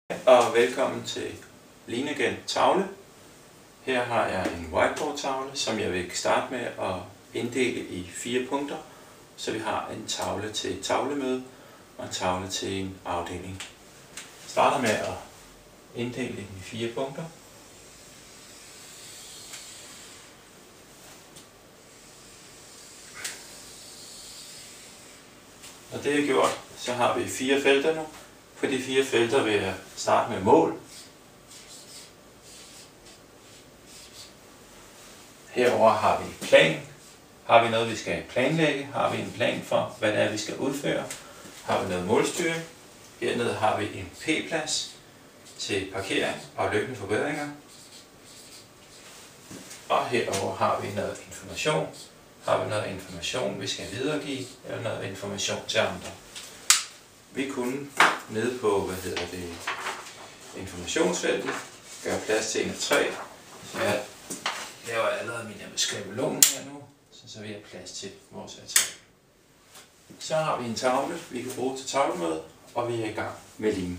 Og velkommen til LeanAgent tavle. Her har jeg en whiteboard-tavle, som jeg vil starte med at inddele i 4 punkter, så vi har en tavle til et tavlemøde og en tavle til en afdeling. Jeg starter med at inddele den i 4 punkter. Når det er gjort, så har vi 4 felter nu. På de 4 felter vil jeg starte med mål. Herover har vi plan. Har vi noget, vi skal planlægge? Har vi en plan for, hvad det er, vi skal udføre? Har vi noget målstyring? Hernede har vi en P-plads til parkering og løbende forbedringer. Og herover har vi noget information. Har vi noget information, vi skal videregive, eller noget information til andre. Vi kunne nede på, informationsfeltet, gøre plads til 1 og 3. Så jeg laver allerede min skabelon her nu, så vi har plads til vores A3. Så har vi en tavle, vi kan bruge til tavlemøde, og vi er i gang med Lean.